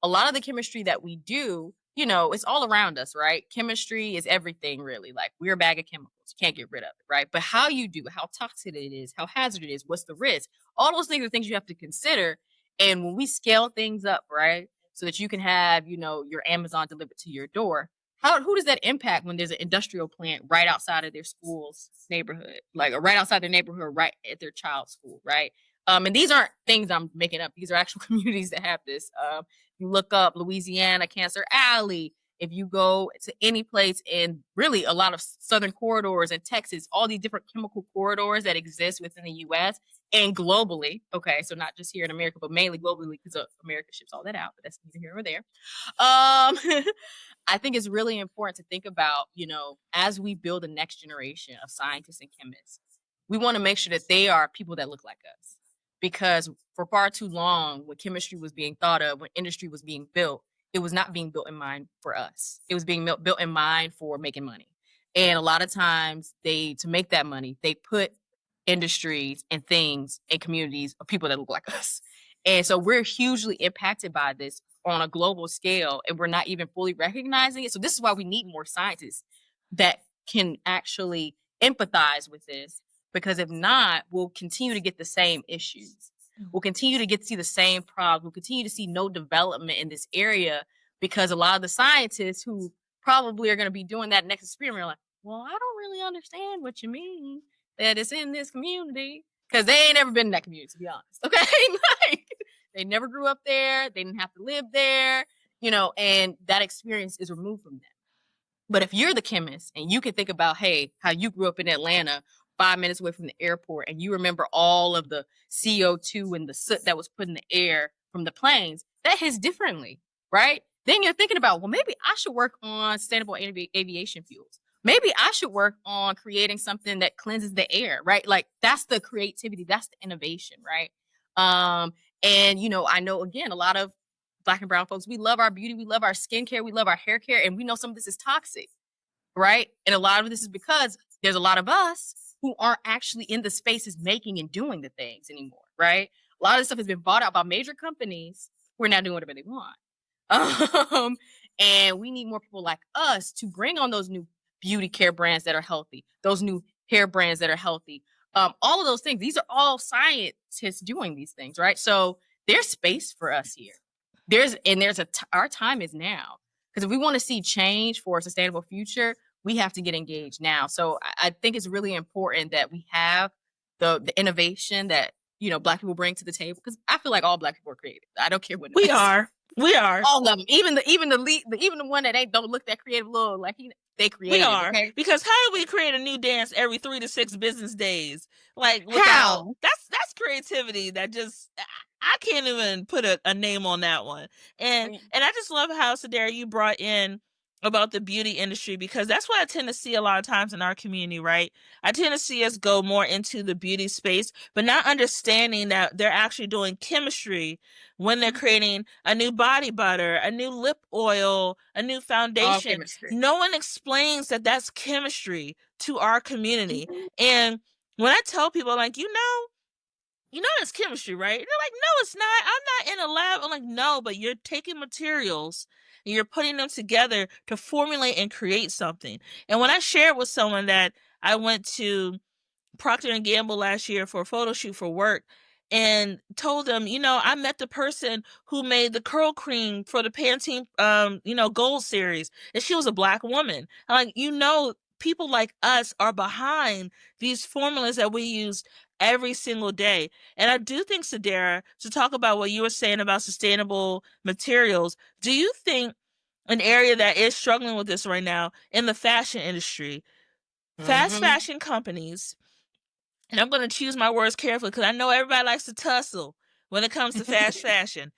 a lot of the chemistry that we do, it's all around us, right? Chemistry is everything, really. Like, we're a bag of chemicals. You can't get rid of it, right? But how you do it, how toxic it is, how hazardous it is, what's the risk? All those things are things you have to consider. And when we scale things up, right, so that you can have, your Amazon delivered to your door, who does that impact when there's an industrial plant right outside of their school's neighborhood, like, or right outside their neighborhood, right at their child's school, right? And these aren't things I'm making up. These are actual communities that have this. You look up Louisiana Cancer Alley. If you go to any place in really a lot of southern corridors in Texas, all these different chemical corridors that exist within the U.S. and globally. Okay, so not just here in America, but mainly globally, because America ships all that out. But that's neither here nor there. I think it's really important to think about, as we build the next generation of scientists and chemists, we want to make sure that they are people that look like us. Because for far too long, when chemistry was being thought of, when industry was being built, it was not being built in mind for us. It was being built in mind for making money. And a lot of times to make that money, they put industries and things and communities of people that look like us. And so we're hugely impacted by this on a global scale, and we're not even fully recognizing it. So this is why we need more scientists that can actually empathize with this, because if not, we'll continue to get the same issues. We'll continue to see the same problems. We'll continue to see no development in this area, because a lot of the scientists who probably are going to be doing that next experiment are like, well, I don't really understand what you mean. that is in this community. Because they ain't ever been in that community, to be honest. Okay. Like, they never grew up there. They didn't have to live there, and that experience is removed from them. But if you're the chemist and you can think about, hey, how you grew up in Atlanta, 5 minutes away from the airport, and you remember all of the CO2 and the soot that was put in the air from the planes, that hits differently, right? Then you're thinking about, well, maybe I should work on sustainable aviation fuels. Maybe I should work on creating something that cleanses the air, right? Like, that's the creativity, that's the innovation, right? And I know, again, a lot of Black and brown folks, we love our beauty, we love our skincare, we love our hair care, and we know some of this is toxic, right? And a lot of this is because there's a lot of us who aren't actually in the spaces making and doing the things anymore, right? A lot of this stuff has been bought out by major companies who are now doing whatever they want. And we need more people like us to bring on those new beauty care brands that are healthy, those new hair brands that are healthy, all of those things. These are all scientists doing these things, right? So there's space for us here. Our time is now, because if we want to see change for a sustainable future, we have to get engaged now. So I think it's really important that we have the innovation that Black people bring to the table, because I feel like all Black people are creative. I don't care what we are all of them, even the one that don't look that creative, little like they creative. We are, okay? Because how do we create a new dance every 3 to 6 business days? Like, How? That's creativity that just I can't even put a name on that one. And I just love how, Sederra, you brought in about the beauty industry, because that's what I tend to see a lot of times in our community, right? I tend to see us go more into the beauty space, but not understanding that they're actually doing chemistry when they're creating a new body butter, a new lip oil, a new foundation. No one explains that that's chemistry to our community. And when I tell people, like, it's chemistry, right? And they're like, no, it's not. I'm not in a lab. I'm like, no, but you're taking materials and you're putting them together to formulate and create something. And when I shared with someone that I went to Procter and Gamble last year for a photo shoot for work, and told them, I met the person who made the curl cream for the Pantene, Gold series, and she was a Black woman. I'm like, people like us are behind these formulas that we use every single day. And I do think, Sederra, to talk about what you were saying about sustainable materials, do you think an area that is struggling with this right now in the fashion industry, fast fashion companies, and I'm going to choose my words carefully because I know everybody likes to tussle when it comes to fast fashion.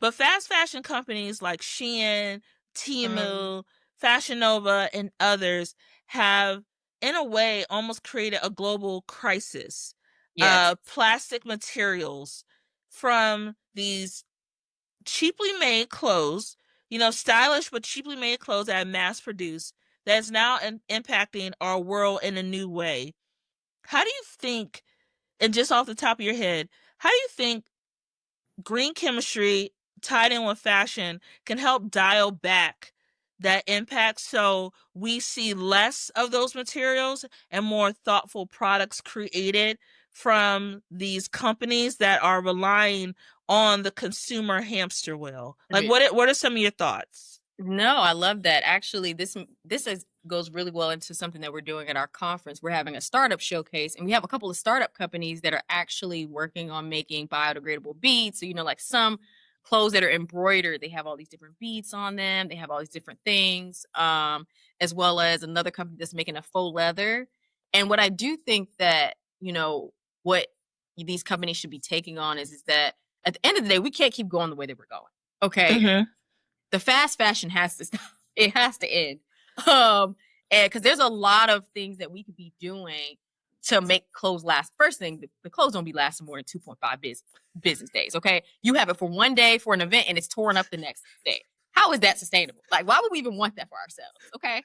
But fast fashion companies like Shein, Temu, Fashion Nova, and others have, in a way, almost created a global crisis. Yes. Plastic materials from these cheaply made clothes, stylish but cheaply made clothes that are mass produced, that's now impacting our world in a new way. How do you think, and just off the top of your head, how do you think green chemistry tied in with fashion can help dial back that impact so we see less of those materials and more thoughtful products created from these companies that are relying on the consumer hamster wheel? Like, what are some of your thoughts? No, I love that. Actually, this goes really well into something that we're doing at our conference. We're having a startup showcase, and we have a couple of startup companies that are actually working on making biodegradable beads. So, like some clothes that are embroidered, they have all these different beads on them. They have all these different things, as well as another company that's making a faux leather. And what I do think that, what these companies should be taking on is that at the end of the day, we can't keep going the way that we're going. Okay. The fast fashion has to stop. It has to end. And because there's a lot of things that we could be doing to make clothes last. First thing, the clothes don't be lasting more than 2.5 business days. Okay. You have it for one day for an event and it's torn up the next day. How is that sustainable? Like, why would we even want that for ourselves? Okay.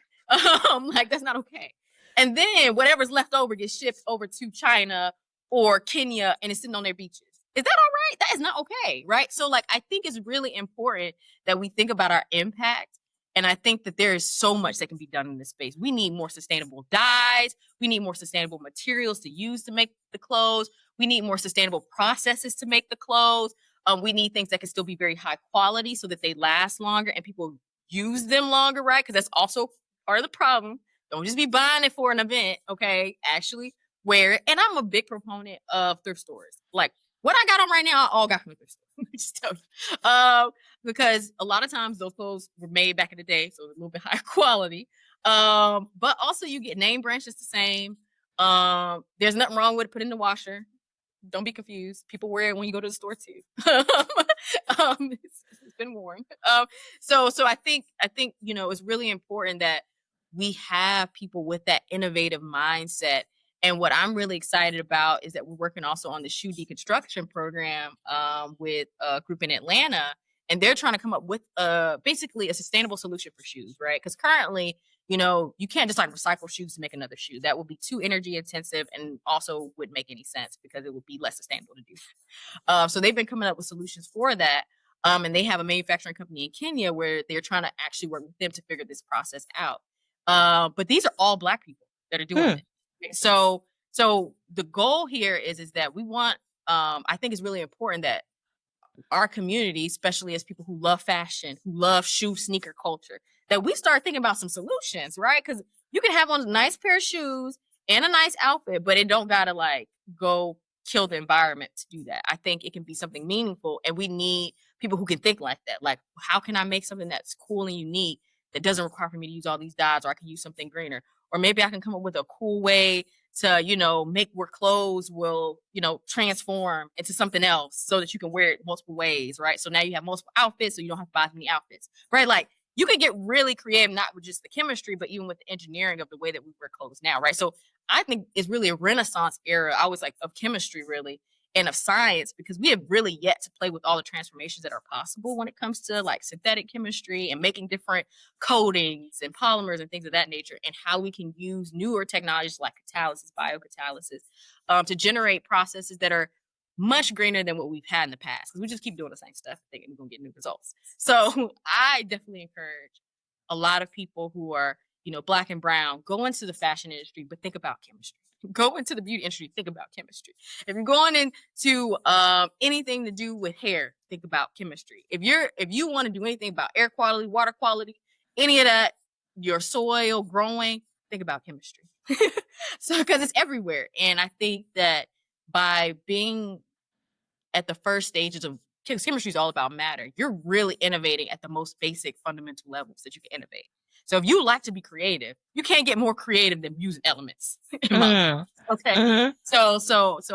Like, that's not okay. And then whatever's left over gets shipped over to China or Kenya and it's sitting on their beaches. Is that all right? That is not okay, right? So, like, I think it's really important that we think about our impact. And I think that there is so much that can be done in this space. We need more sustainable dyes. We need more sustainable materials to use to make the clothes. We need more sustainable processes to make the clothes. We need things that can still be very high quality so that they last longer and people use them longer, right? Because that's also part of the problem. Don't just be buying it for an event, okay? Actually wear it. And I'm a big proponent of thrift stores. Like what I got on right now, I all got from the thrift store. Let me just tell you. Because a lot of times those clothes were made back in the day, so a little bit higher quality. But also you get name brands just the same. There's nothing wrong with it. Put it in the washer. Don't be confused. People wear it when you go to the store too. It's been worn. So I think it's really important that we have people with that innovative mindset. And what I'm really excited about is that we're working also on the shoe deconstruction program with a group in Atlanta, and they're trying to come up with basically a sustainable solution for shoes, right? Because currently, you can't just like recycle shoes to make another shoe. That would be too energy intensive and also wouldn't make any sense because it would be less sustainable to do. So they've been coming up with solutions for that. And they have a manufacturing company in Kenya where they're trying to actually work with them to figure this process out. But these are all Black people that are doing it. So the goal here is that we want, I think it's really important that our community, especially as people who love fashion, who love shoe sneaker culture, that we start thinking about some solutions, right? Because you can have on a nice pair of shoes and a nice outfit, but it don't gotta like go kill the environment to do that. I think it can be something meaningful, and we need people who can think like that. Like, how can I make something that's cool and unique that doesn't require for me to use all these dyes, or I can use something greener, or maybe I can come up with a cool way to make where clothes will transform into something else so that you can wear it multiple ways, right? So now you have multiple outfits, so you don't have to buy as many outfits, right? Like you can get really creative, not with just the chemistry, but even with the engineering of the way that we wear clothes now, right? So I think it's really a renaissance era, I was like, of chemistry really, and of science, because we have really yet to play with all the transformations that are possible when it comes to like synthetic chemistry and making different coatings and polymers and things of that nature, and how we can use newer technologies like catalysis, biocatalysis, to generate processes that are much greener than what we've had in the past, because we just keep doing the same stuff thinking we're going to get new results. So I definitely encourage a lot of people who are Black and brown, go into the fashion industry, but think about chemistry. Go into the beauty industry, think about chemistry. If you're going into anything to do with hair, think about chemistry. If you want to do anything about air quality, water quality, any of that, your soil growing, think about chemistry. So because it's everywhere. And I think that by being at the first stages of chemistry is all about matter, you're really innovating at the most basic fundamental levels that you can innovate. So if you like to be creative, you can't get more creative than using elements in my life. Okay. So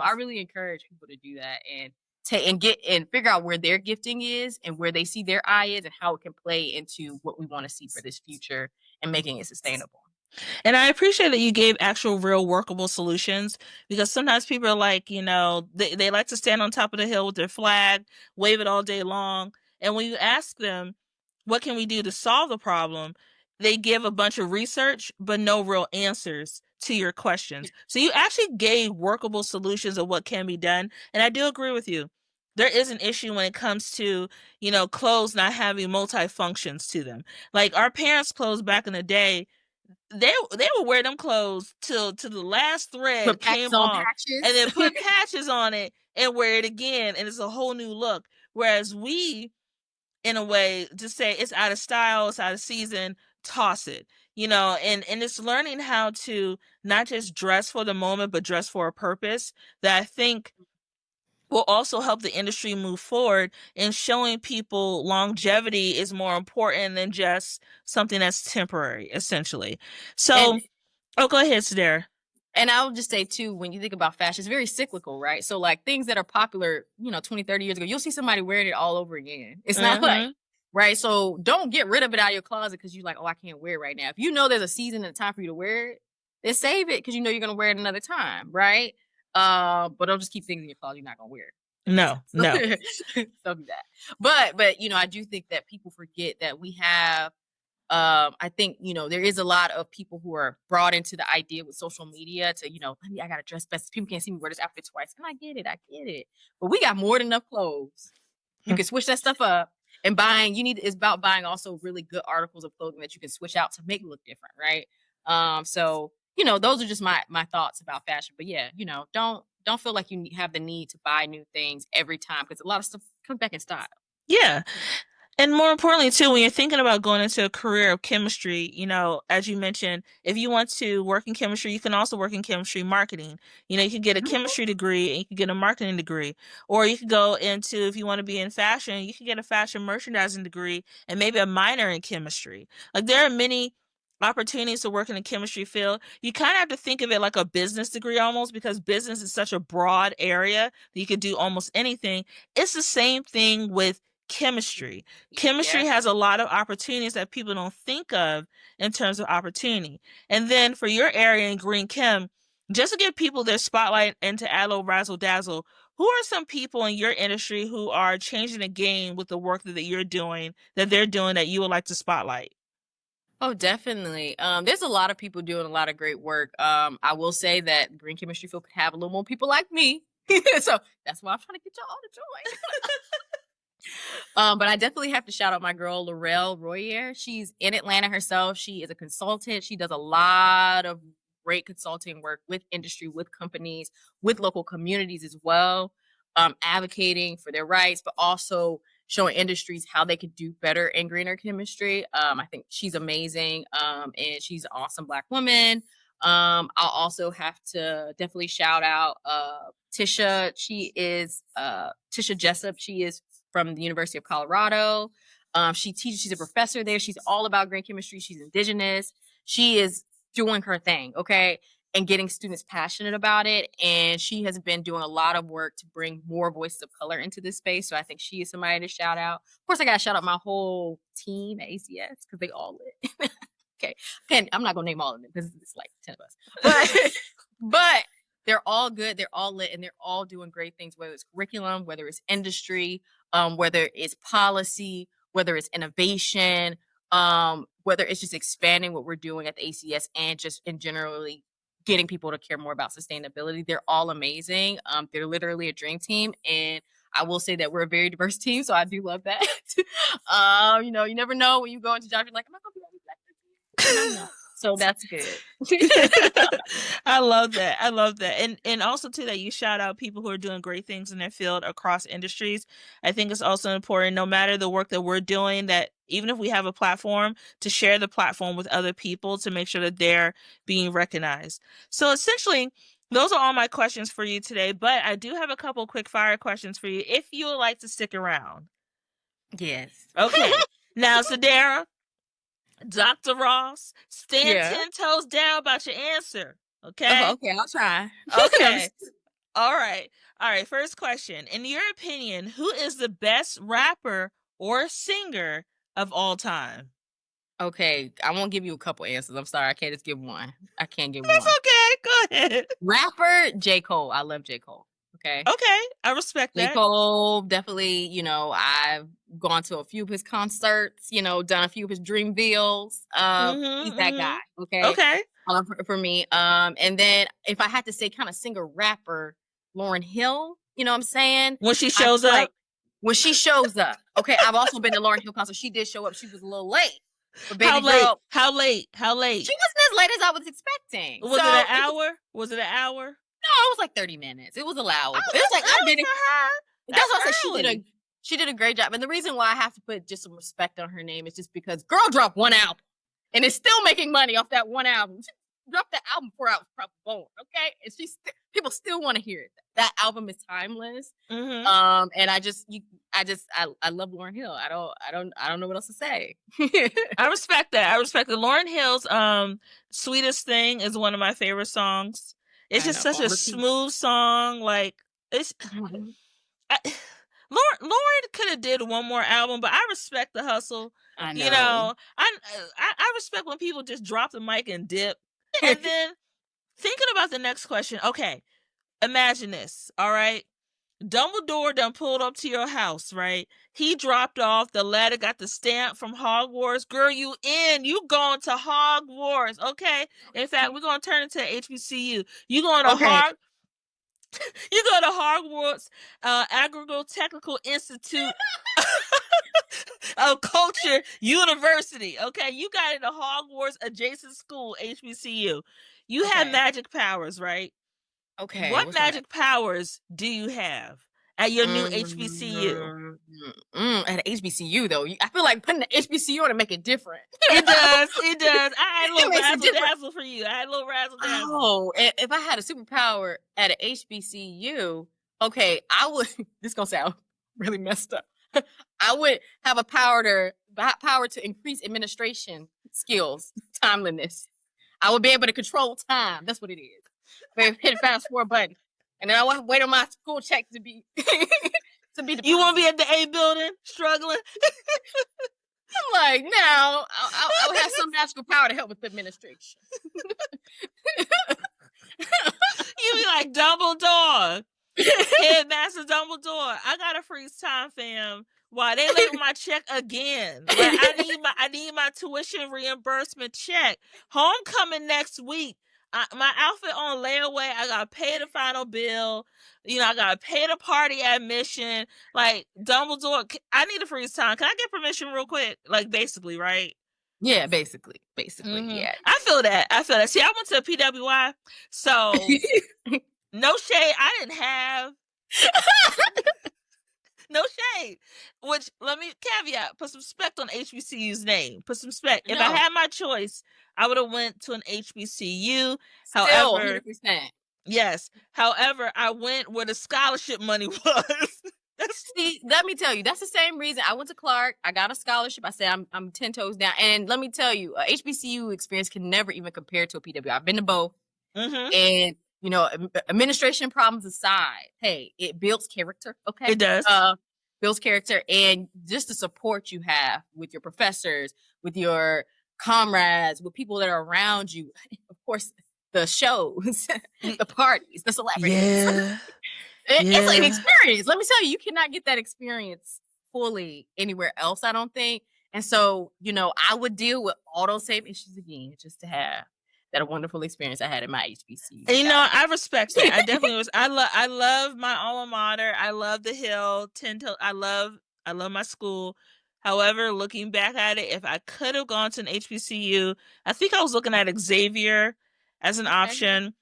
I really encourage people to do that and get and figure out where their gifting is and where they see their eye is and how it can play into what we want to see for this future and making it sustainable. And I appreciate that you gave actual real workable solutions, because sometimes people are like, they like to stand on top of the hill with their flag, wave it all day long. And when you ask them, what can we do to solve the problem? They give a bunch of research, but no real answers to your questions. So you actually gave workable solutions of what can be done. And I do agree with you. There is an issue when it comes to, clothes not having multi-functions to them. Like our parents' clothes back in the day, they would wear them clothes till the last thread Put patches came on off, and then patches. put patches on it and wear it again, and it's a whole new look. Whereas we, in a way, just say it's out of style, it's out of season, toss it. And it's learning how to not just dress for the moment, but dress for a purpose, that I think will also help the industry move forward in showing people longevity is more important than just something that's temporary, essentially. So, and go ahead, Sederra. And I'll just say too, when you think about fashion, it's very cyclical, right? So like things that are popular, 20, 30 years ago, you'll see somebody wearing it all over again. It's not like, right? So don't get rid of it out of your closet because you're like, oh, I can't wear it right now. If you know there's a season and a time for you to wear it, then save it because you know you're going to wear it another time, right? But don't just keep things in your closet you're not going to wear it. No. Don't do that. But I do think that people forget that we have I think, there is a lot of people who are brought into the idea with social media to, I got to dress best. People can't see me wear this outfit twice. And I get it. But we got more than enough clothes. You can switch that stuff up, and it's about buying also really good articles of clothing that you can switch out to make it look different. Right. So, those are just my thoughts about fashion. But yeah, don't feel like you have the need to buy new things every time, because a lot of stuff comes back in style. Yeah. And more importantly, too, when you're thinking about going into a career of chemistry, as you mentioned, if you want to work in chemistry, you can also work in chemistry marketing. You can get a chemistry degree and you can get a marketing degree. Or you could go into, if you want to be in fashion, you can get a fashion merchandising degree and maybe a minor in chemistry. Like there are many opportunities to work in the chemistry field. You kind of have to think of it like a business degree almost, because business is such a broad area that you could do almost anything. It's the same thing with chemistry. Chemistry Yeah. has a lot of opportunities that people don't think of in terms of opportunity. And then for your area in green chem, just to give people their spotlight and to add a little razzle dazzle, who are some people in your industry who are changing the game with the work that you're doing, that they're doing, that you would like to spotlight? Oh, definitely. There's a lot of people doing a lot of great work. I will say that green chemistry field could have a little more people like me. So that's why I'm trying to get y'all all to join. But I definitely have to shout out my girl Laurel Royer. She's in Atlanta herself. She is a consultant. She does a lot of great consulting work with industry, with companies, with local communities as well, advocating for their rights, but also showing industries how they could do better in greener chemistry. I think she's amazing, and she's an awesome Black woman. I'll also have to definitely shout out Tisha. She is Tisha Jessup. She is from the University of Colorado. She teaches, she's a professor there. She's all about green chemistry. She's indigenous. She is doing her thing, okay? And getting students passionate about it. And she has been doing a lot of work to bring more voices of color into this space. So I think she is somebody to shout out. Of course, I got to shout out my whole team at ACS because they all lit. Okay. I'm not going to name all of them because it's like 10 of us. But they're all good. They're all lit and they're all doing great things, whether it's curriculum, whether it's industry, whether it's policy, whether it's innovation, whether it's just expanding what we're doing at the ACS and just in generally getting people to care more about sustainability. They're all amazing. They're literally a dream team. And I will say that we're a very diverse team. So I do love that. You never know when you go into jobs, you're like, am I going to be the only Black person? And I'm not. So that's good. I love that. I love that. And also too that you shout out people who are doing great things in their field across industries. I think it's also important, no matter the work that we're doing, that even if we have a platform, to share the platform with other people to make sure that they're being recognized. So essentially, those are all my questions for you today, but I do have a couple quick fire questions for you if you would like to stick around. Yes. Okay. Now, Sederra, Dr. Ross, stand Yeah. 10 toes down about your answer. Okay? Oh, okay, I'll try. Okay. All right. All right. First question. In your opinion, who is the best rapper or singer of all time? Okay, I won't give you a couple answers. I'm sorry, I can't just give one. I can't give That's one. okay. Go ahead. Rapper, J. Cole. I love J. Cole. Okay. Okay. I respect J. that. Cole, definitely, I've gone to a few of his concerts, done a few of his Dreamvilles. He's that guy. Okay. Okay. For me. And then if I had to say kind of singer rapper, Lauryn Hill, you know what I'm saying? When she shows up? Like, when she shows up. Okay, I've also been to Lauryn Hill concert. She did show up. She was a little late. But baby How late? girl, How late? How she late? wasn't as late as I was expecting. Was it an hour? Was it an hour? No, it was like 30 minutes. It was allowable. It was like I did it for her. That's what I said. She did a great job. And the reason why I have to put just some respect on her name is just because girl dropped one album and is still making money off that one album. She dropped that album before I was probably born. Okay, and people still want to hear it. That album is timeless. Mm-hmm. And I love Lauryn Hill. I don't know what else to say. I respect that. I respect that. Lauryn Hill's "Sweetest Thing" is one of my favorite songs. It's just such a smooth song. Like it's. Lauren could have did one more album, but I respect the hustle. I know. I respect when people just drop the mic and dip. And then thinking about the next question. Okay, imagine this. All right, Dumbledore done pulled up to your house, right? He dropped off the letter, got the stamp from Hogwarts. Girl, you going to Hogwarts, okay? In fact, we're gonna turn into HBCU. You going to You go to Hogwarts Agro-Technical Institute of Culture University. Okay, you got in a Hogwarts adjacent school, HBCU. You have magic powers, right? Okay. What magic powers do you have? at your new HBCU? At HBCU though, I feel like putting the HBCU on to make it different. It does. It does. I had a little It makes it razzle different. dazzle for you. I had a little razzle dazzle. Oh, if I had a superpower at an HBCU, okay, I would. This gonna sound really messed up. I would have a power to increase administration skills, timeliness. I would be able to control time. That's what it is. Hit a fast forward button, and then I would wait on my school check to be to be. You won't be at the A building struggling. I'm like, now I would have some magical power to help with the administration. You be like Dumbledore, Headmaster Dumbledore. I gotta freeze time, fam. Why they late with my check again? Like, I need my tuition reimbursement check. Homecoming next week. My outfit on layaway. I gotta pay the final bill. You know, I gotta pay the party admission. Like Dumbledore, I need to freeze time. Can I get permission real quick? Like basically, right? Yeah, basically, yeah. I feel that. See, I went to a PWI, so no shade. I didn't have no shade. Which, let me caveat, put some respect on HBCU's name. Put some respect. If I had my choice, I would have went to an HBCU. However, 100%. Yes. However, I went where the scholarship money was. See, let me tell you, that's the same reason I went to Clark. I got a scholarship. I said I'm 10 toes down. And let me tell you, a HBCU experience can never even compare to a PWI. I've been to both. And, you know, administration problems aside, hey, it builds character. Okay. It does. Builds character, and just the support you have with your professors, with your comrades, with people that are around you. Of course, the shows, the parties, the celebrities. Yeah. It's an experience. Let me tell you, you cannot get that experience fully anywhere else, I don't think. And so, you know, I would deal with all those same issues again just to have that wonderful experience I had in my HBCU. And, you know, I respect that. I definitely was. I love my alma mater. I love the Hill. I love my school. However, looking back at it, if I could have gone to an HBCU, I think I was looking at Xavier as an option.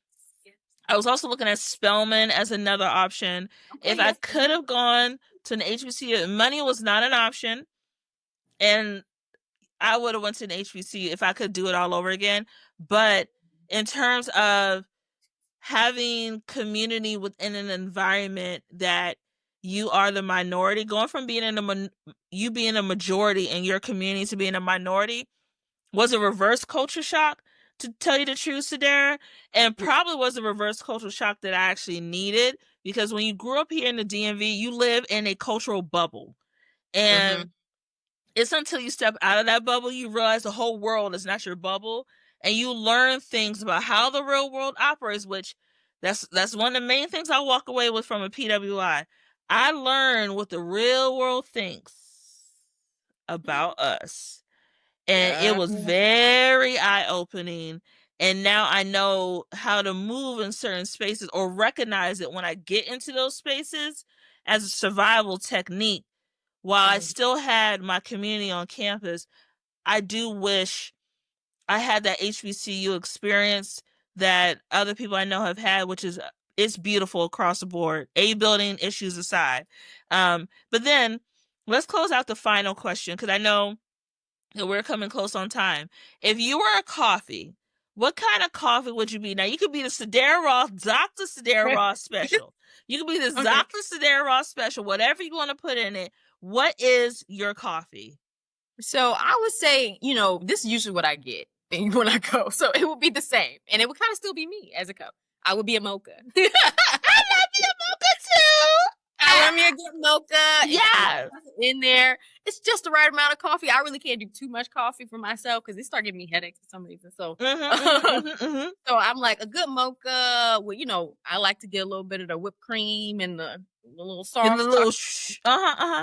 I was also looking at Spelman as another option. If I could have gone to an HBCU, money was not an option, and I would have went to an HBCU if I could do it all over again. But in terms of having community within an environment that you are the minority, going from being you being a majority in your community to being a minority was a reverse culture shock, to tell you the truth, Sederra, and probably was a reverse cultural shock that I actually needed, because when you grew up here in the DMV, you live in a cultural bubble. And it's until you step out of that bubble, you realize the whole world is not your bubble, and you learn things about how the real world operates, which that's one of the main things I walk away with from a PWI. I learned what the real world thinks about us. And it was very eye-opening. And now I know how to move in certain spaces, or recognize it when I get into those spaces, as a survival technique. While I still had my community on campus, I do wish I had that HBCU experience that other people I know have had, which is, it's beautiful across the board, A building issues aside. But then let's close out the final question, because I know that we're coming close on time. If you were a coffee, what kind of coffee would you be? Now, you could be the Sederra Ross, Dr. Sederra Ross special. You could be this Dr. Sederra Ross special, whatever you want to put in it. What is your coffee? So I would say, you know, this is usually what I get when I go. So it would be the same. And it would kind of still be me as a cup. I would be a mocha. I love me a mocha too. I love me a good mocha. Yeah. In there. It's just the right amount of coffee. I really can't do too much coffee for myself because it started giving me headaches for some reason. So, so I'm like a good mocha. Well, you know, I like to get a little bit of the whipped cream and the little sauce. And the little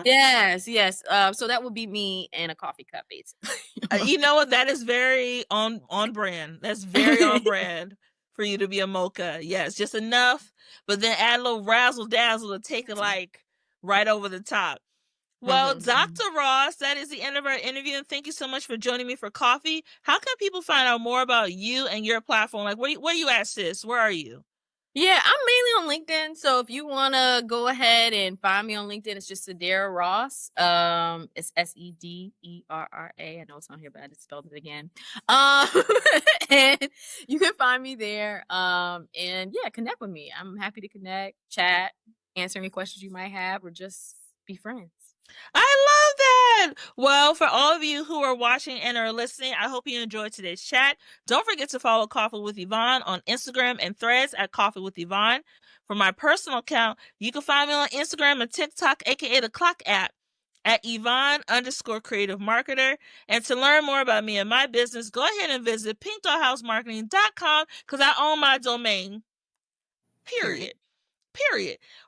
Yes. So that would be me and a coffee cup, basically. You know what? That is very on brand. That's very on brand for you to be a mocha. Yes, just enough, but then add a little razzle dazzle to take it like right over the top. Well, Dr. Ross, that is the end of our interview, and thank you so much for joining me for coffee. How can people find out more about you and your platform? Like, where you at, sis? Where are you? Yeah, I'm mainly on LinkedIn. So if you want to go ahead and find me on LinkedIn, it's just Sederra Ross. It's Sederra. I know it's on here, but I just spelled it again. And you can find me there. And yeah, connect with me. I'm happy to connect, chat, answer any questions you might have, or just be friends. I love that. Well, for all of you who are watching and are listening, I hope you enjoyed today's chat. Don't forget to follow Coffee with Yvonne on Instagram and Threads at Coffee with Yvonne. For my personal account, you can find me on Instagram and TikTok, aka the Clock app, at Yvonne_creative marketer. And to learn more about me and my business, go ahead and visit pinkdollhousemarketing.com because I own my domain. Period.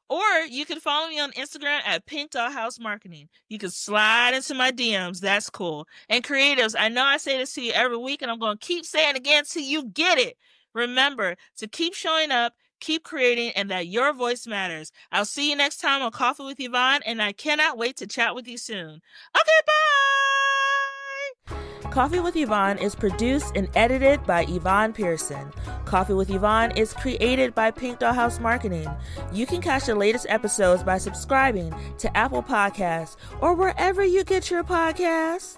Or you can follow me on Instagram at Pink Doll House Marketing. You can slide into my DMs. That's cool. And creatives, I know I say this to you every week, and I'm going to keep saying it again till you get it. Remember to keep showing up, keep creating, and that your voice matters. I'll see you next time on Coffee with Yvonne, and I cannot wait to chat with you soon. Okay, bye! Coffee with Yvonne is produced and edited by Yvonne Pearson. Coffee with Yvonne is created by Pink Doll House Marketing. You can catch the latest episodes by subscribing to Apple Podcasts or wherever you get your podcasts.